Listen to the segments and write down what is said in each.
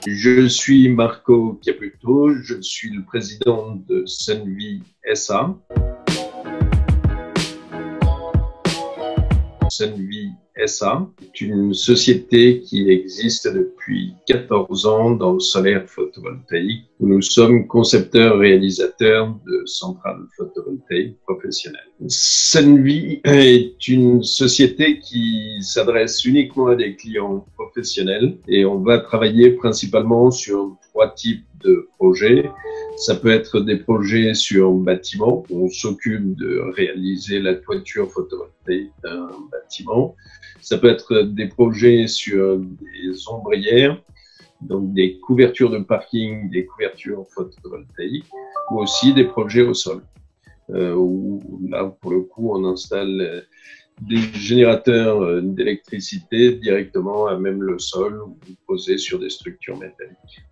Je suis Marco Caputo, je suis le président de Sunvy SA. Sunvy SA est une société qui existe depuis 14 ans dans le solaire photovoltaïque. Nous sommes concepteurs-réalisateurs de centrales photovoltaïques professionnelles. Sunvy est une société qui s'adresse uniquement à des clients professionnels et on va travailler principalement sur 3 types de projets. Ça peut être des projets sur bâtiment. On s'occupe de réaliser la toiture photovoltaïque d'un bâtiment. Ça peut être des projets sur des ombrières, donc des couvertures de parking, des couvertures photovoltaïques, ou aussi des projets au sol, où là, pour le coup, on installe des générateurs d'électricité directement à même le sol ou posés sur des structures métalliques.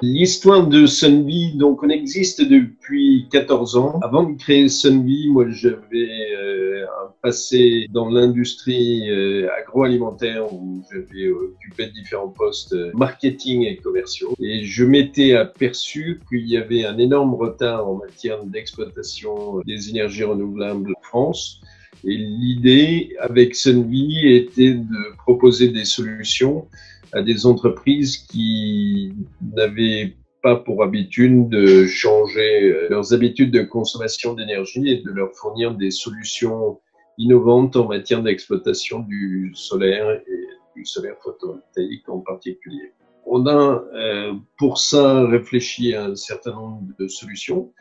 L'histoire de Sunvy, donc on existe depuis 14 ans. Avant de créer Sunvy, moi j'avais un passé dans l'industrie agroalimentaire où j'avais occupé différents postes marketing et commerciaux. Et je m'étais aperçu qu'il y avait un énorme retard en matière d'exploitation des énergies renouvelables en France. Et l'idée avec Sunvy était de proposer des solutions à des entreprises qui n'avaient pas pour habitude de changer leurs habitudes de consommation d'énergie et de leur fournir des solutions innovantes en matière d'exploitation du solaire et du solaire photovoltaïque en particulier. On a pour ça réfléchi à un certain nombre de solutions.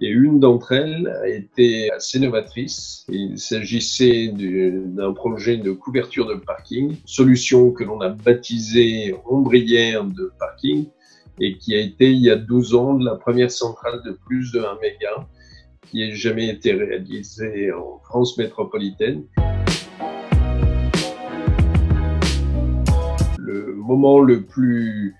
Et une d'entre elles a été assez novatrice. Il s'agissait d'un projet de couverture de parking, solution que l'on a baptisée ombrière de parking et qui a été, il y a 12 ans, la première centrale de plus de 1 méga qui ait jamais été réalisée en France métropolitaine. Le moment le plus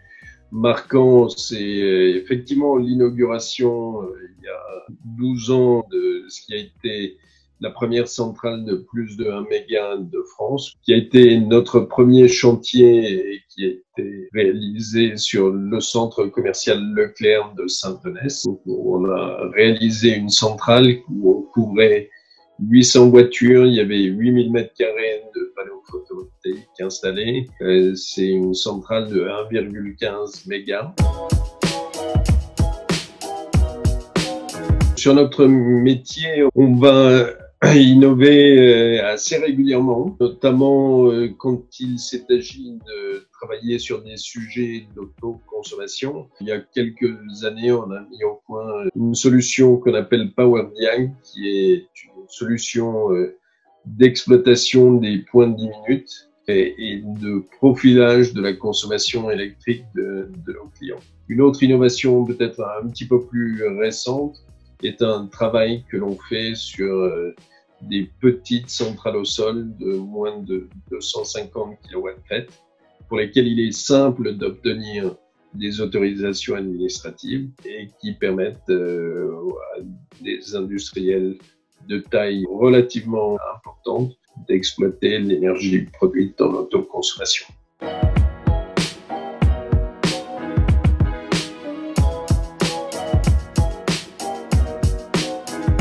marquant, c'est effectivement l'inauguration il y a 12 ans de ce qui a été la première centrale de plus de 1 méga de France, qui a été notre premier chantier et qui a été réalisé sur le centre commercial Leclerc de Saint-Onès. On a réalisé une centrale où on couvrait 800 voitures, il y avait 8000 m² de panneaux photovoltaïques installés. C'est une centrale de 1,15 méga. Sur notre métier, on va innover assez régulièrement, notamment quand il s'est agi de travailler sur des sujets d'autoconsommation. Il y a quelques années, on a mis au point une solution qu'on appelle PowerDiag, qui est une solution d'exploitation des points de 10 minutes et de profilage de la consommation électrique de nos clients. Une autre innovation peut-être un petit peu plus récente est un travail que l'on fait sur des petites centrales au sol de moins de 250 kW, pour lesquelles il est simple d'obtenir des autorisations administratives et qui permettent à des industriels de taille relativement importante d'exploiter l'énergie produite dans l'autoconsommation.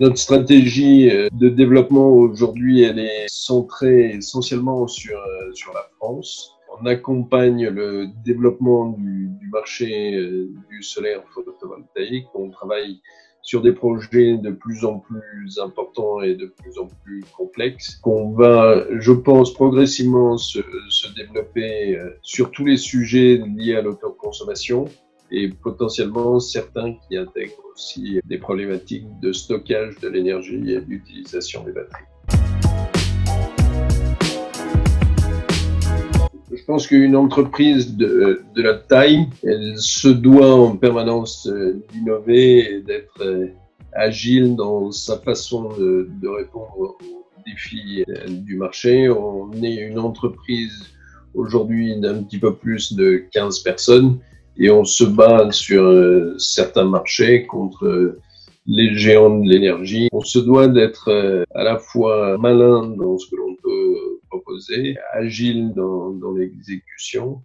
Notre stratégie de développement aujourd'hui, elle est centrée essentiellement sur la France. On accompagne le développement du marché du solaire photovoltaïque. On travaille sur des projets de plus en plus importants et de plus en plus complexes, qu'on va, je pense, progressivement se développer sur tous les sujets liés à l'autoconsommation et potentiellement certains qui intègrent aussi des problématiques de stockage de l'énergie et d'utilisation des batteries. Je pense qu'une entreprise de la taille, elle se doit en permanence d'innover et d'être agile dans sa façon de répondre aux défis du marché. On est une entreprise aujourd'hui d'un petit peu plus de 15 personnes et on se bat sur certains marchés contre les géants de l'énergie. On se doit d'être à la fois malin dans ce que l'on peut proposer, agile dans l'exécution.